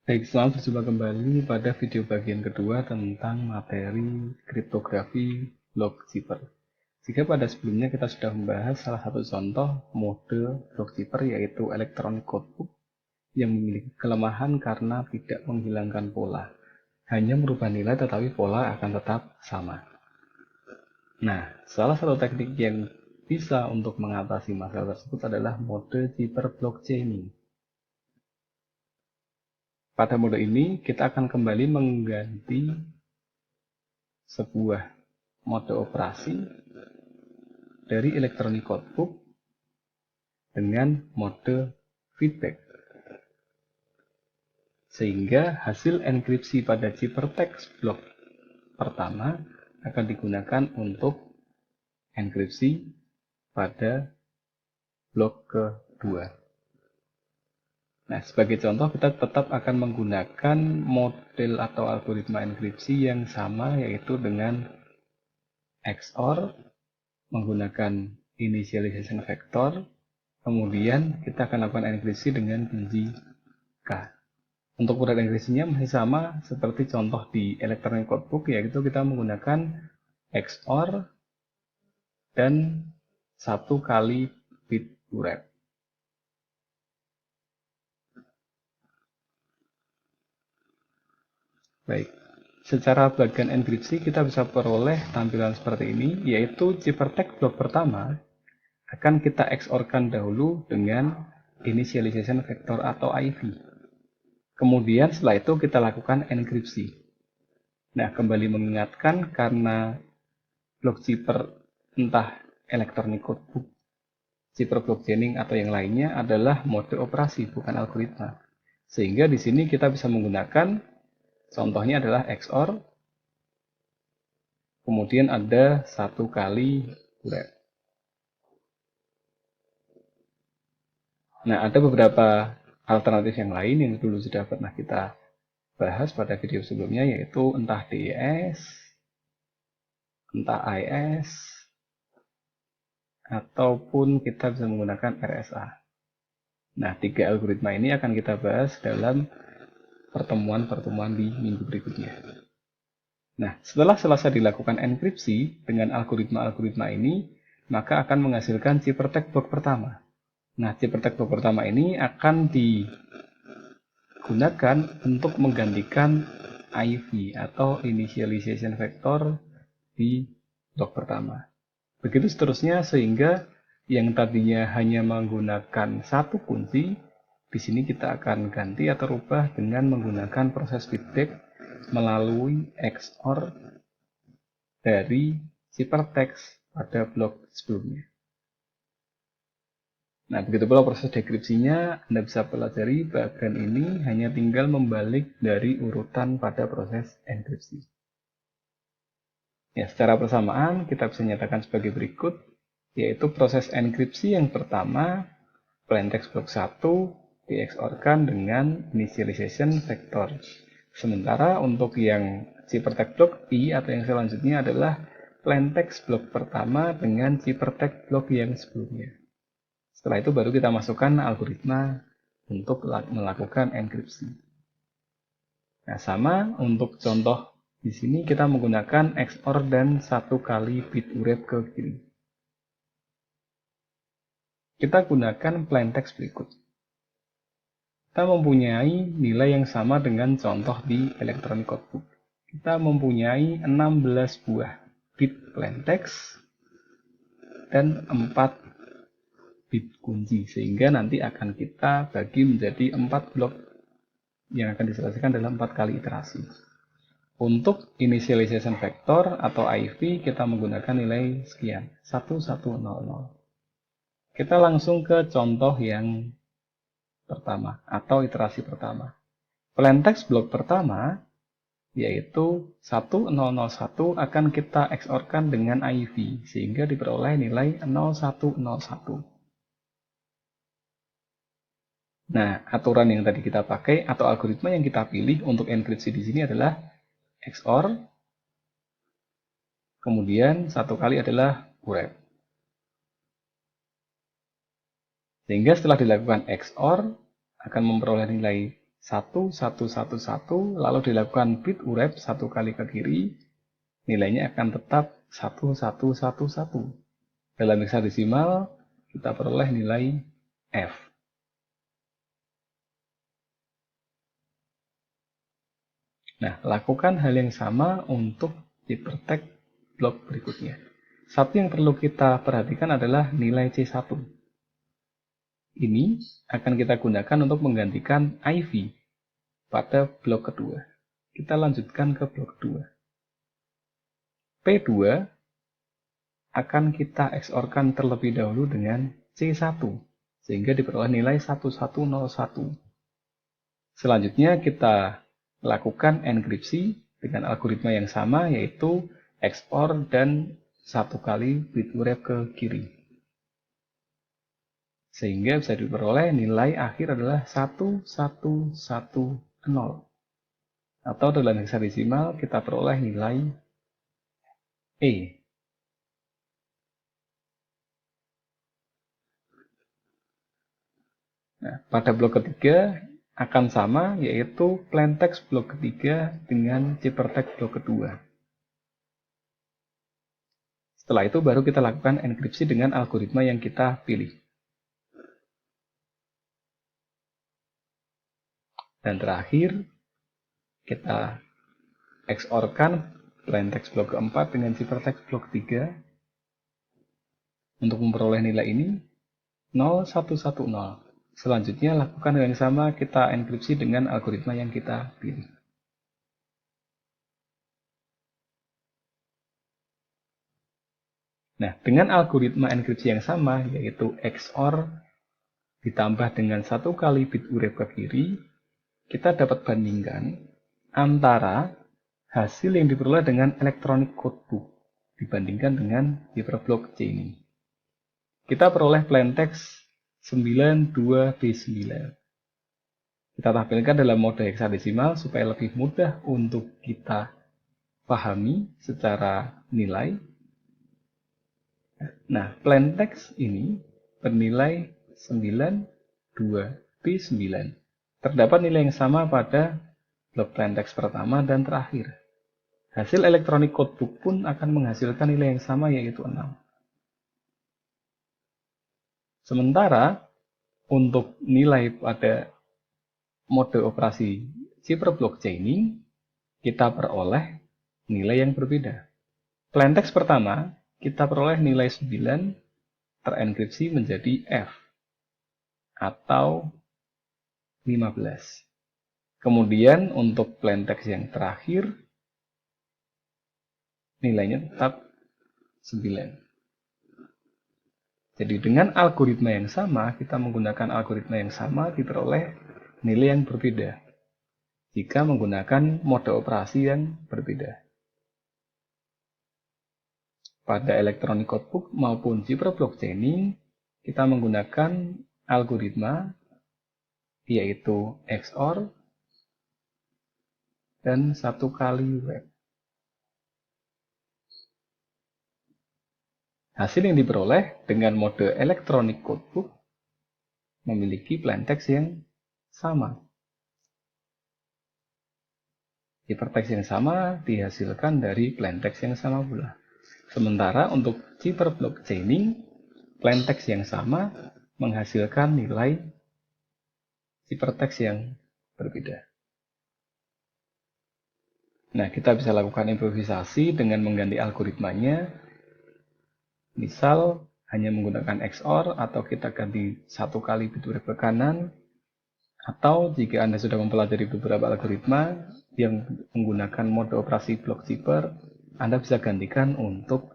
Baik, selamat berjumpa kembali pada video bagian kedua tentang materi kriptografi block zipper. Jika pada sebelumnya kita sudah membahas salah satu contoh mode block zipper yaitu electronic codebook yang memiliki kelemahan karena tidak menghilangkan pola. Hanya merubah nilai tetapi pola akan tetap sama. Nah, salah satu teknik yang bisa untuk mengatasi masalah tersebut adalah mode zipper blockchaining. Pada mode ini, kita akan kembali mengganti sebuah mode operasi dari electronic codebook dengan mode feedback. Sehingga hasil enkripsi pada ciphertext blok pertama akan digunakan untuk enkripsi pada blok kedua. Nah, sebagai contoh kita tetap akan menggunakan model atau algoritma enkripsi yang sama, yaitu dengan XOR menggunakan initialization vector, kemudian kita akan lakukan enkripsi dengan kunci K. Untuk model enkripsinya masih sama seperti contoh di electronic codebook, yaitu kita menggunakan XOR dan 1 kali bit urep. Baik, secara bagian enkripsi kita bisa peroleh tampilan seperti ini, yaitu ciphertext blok pertama akan kita XOR-kan dahulu dengan initialization vector atau IV. Kemudian setelah itu kita lakukan enkripsi. Nah, kembali mengingatkan karena block zipper entah electronic codebook, zipper blockchaining atau yang lainnya adalah mode operasi bukan algoritma. Sehingga di sini kita bisa menggunakan contohnya adalah XOR, kemudian ada 1 kali urep. Nah, ada beberapa alternatif yang lain yang dulu sudah pernah kita bahas pada video sebelumnya, yaitu entah DES, entah IS, ataupun kita bisa menggunakan RSA. Nah, 3 algoritma ini akan kita bahas dalam pertemuan-pertemuan di minggu berikutnya. Nah, setelah selesai dilakukan enkripsi dengan algoritma-algoritma ini, maka akan menghasilkan ciphertext blok pertama. Nah, ciphertext blok pertama ini akan digunakan untuk menggantikan IV atau initialization vector di blok pertama. Begitu seterusnya sehingga yang tadinya hanya menggunakan satu kunci, di sini kita akan ganti atau rubah dengan menggunakan proses feedback melalui XOR dari ciphertext pada blok sebelumnya. Nah, begitu pula proses dekripsinya, Anda bisa pelajari bagian ini hanya tinggal membalik dari urutan pada proses enkripsi. Ya, secara persamaan kita bisa nyatakan sebagai berikut, yaitu proses enkripsi yang pertama, plaintext blok 1 di XOR-kan dengan initialization vector. Sementara untuk yang ciphertext blok I atau yang selanjutnya adalah plaintext blok pertama dengan ciphertext blok yang sebelumnya. Setelah itu baru kita masukkan algoritma untuk melakukan enkripsi. Nah, sama untuk contoh di sini kita menggunakan XOR dan 1 kali bit urep ke kiri. Kita gunakan plaintext berikut. Kita mempunyai nilai yang sama dengan contoh di electronic codebook. Kita mempunyai 16 buah bit plaintext dan 4 bit kunci, sehingga nanti akan kita bagi menjadi 4 blok yang akan diselesaikan dalam 4 kali iterasi. Untuk initialization vector atau IV kita menggunakan nilai sekian, 1100. Kita langsung ke contoh yang pertama atau iterasi pertama. Plaintext blok pertama yaitu 1001 akan kita XOR-kan dengan IV sehingga diperoleh nilai 0101. Nah, aturan yang tadi kita pakai atau algoritma yang kita pilih untuk enkripsi di sini adalah XOR, kemudian 1 kali adalah urep. Sehingga setelah dilakukan XOR akan memperoleh nilai 1111, lalu dilakukan bit urep 1 kali ke kiri, nilainya akan tetap 1111. Dalam hexadesimal, kita peroleh nilai F. Nah, lakukan hal yang sama untuk ciphertext blok berikutnya. Satu yang perlu kita perhatikan adalah nilai C1. Ini akan kita gunakan untuk menggantikan IV pada blok kedua. Kita lanjutkan ke blok kedua. P2 akan kita XOR-kan terlebih dahulu dengan C1, sehingga diperoleh nilai 1101. Selanjutnya kita lakukan enkripsi dengan algoritma yang sama, yaitu XOR dan 1 kali bit urep ke kiri. Sehingga bisa diperoleh nilai akhir adalah 1110. Atau dalam hexadesimal kita peroleh nilai E. Nah, pada blok ketiga akan sama, yaitu plaintext blok ketiga dengan ciphertext blok kedua. Setelah itu baru kita lakukan enkripsi dengan algoritma yang kita pilih. Dan terakhir, kita XOR-kan plaintext blok keempat dengan ciphertext blok ketiga untuk memperoleh nilai ini 0110. Selanjutnya lakukan hal yang sama, kita enkripsi dengan algoritma yang kita pilih. Nah, dengan algoritma enkripsi yang sama, yaitu XOR ditambah dengan 1 kali bit urep ke kiri, kita dapat bandingkan antara hasil yang diperoleh dengan electronic codebook dibandingkan dengan hyperblock chaining. Kita peroleh plaintext 92B9. Kita tampilkan dalam mode hexadesimal supaya lebih mudah untuk kita pahami secara nilai. Nah, plaintext ini bernilai 92B9. Terdapat nilai yang sama pada blok plaintext pertama dan terakhir. Hasil electronic codebook pun akan menghasilkan nilai yang sama, yaitu 6. Sementara untuk nilai pada mode operasi cipherblock chaining, kita peroleh nilai yang berbeda. Plaintext pertama, kita peroleh nilai 9 terenkripsi menjadi F atau 15. Kemudian untuk plaintext yang terakhir, nilainya tetap 9. Jadi dengan algoritma yang sama, kita menggunakan algoritma yang sama diperoleh nilai yang berbeda jika menggunakan mode operasi yang berbeda. Pada electronic codebook maupun cipherblock chaining, kita menggunakan algoritma yaitu XOR dan 1 kali web. Hasil yang diperoleh dengan mode electronic codebook memiliki plaintext yang sama. Ciphertext yang sama dihasilkan dari plaintext yang sama pula. Sementara untuk cipherblock chaining, plaintext yang sama menghasilkan nilai ciphertext yang berbeda. Nah, kita bisa lakukan improvisasi dengan mengganti algoritmanya. Misal hanya menggunakan XOR atau kita ganti 1 kali bit urep ke kanan, atau jika Anda sudah mempelajari beberapa algoritma yang menggunakan mode operasi blok cipher, Anda bisa gantikan untuk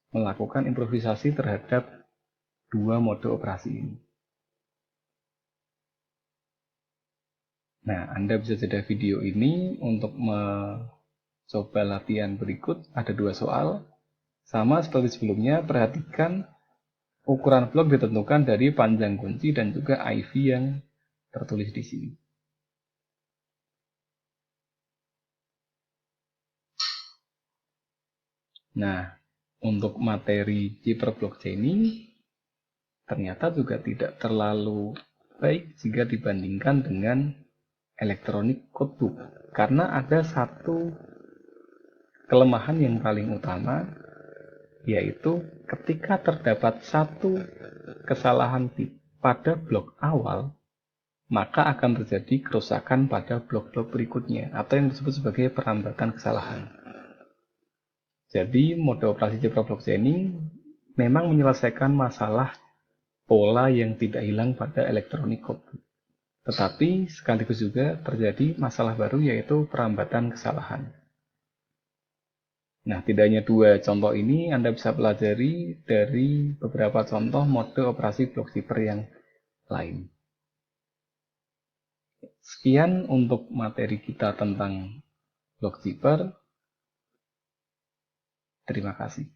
melakukan improvisasi terhadap dua mode operasi ini. Nah, Anda bisa jeda video ini untuk mencoba latihan berikut. Ada 2 soal. Sama seperti sebelumnya, perhatikan ukuran blok ditentukan dari panjang kunci dan juga IV yang tertulis di sini. Nah, untuk materi cipherblock chaining ternyata juga tidak terlalu baik jika dibandingkan dengan electronic codebook, karena ada satu kelemahan yang paling utama, yaitu ketika terdapat satu kesalahan pada blok awal, maka akan terjadi kerusakan pada blok-blok berikutnya, atau yang disebut sebagai perambatan kesalahan. Jadi, mode operasi cipta blockchaining memang menyelesaikan masalah pola yang tidak hilang pada electronic codebook. Tetapi sekaligus juga terjadi masalah baru, yaitu perambatan kesalahan. Nah, tidak hanya dua contoh ini, Anda bisa pelajari dari beberapa contoh mode operasi block zipper yang lain. Sekian untuk materi kita tentang block zipper. Terima kasih.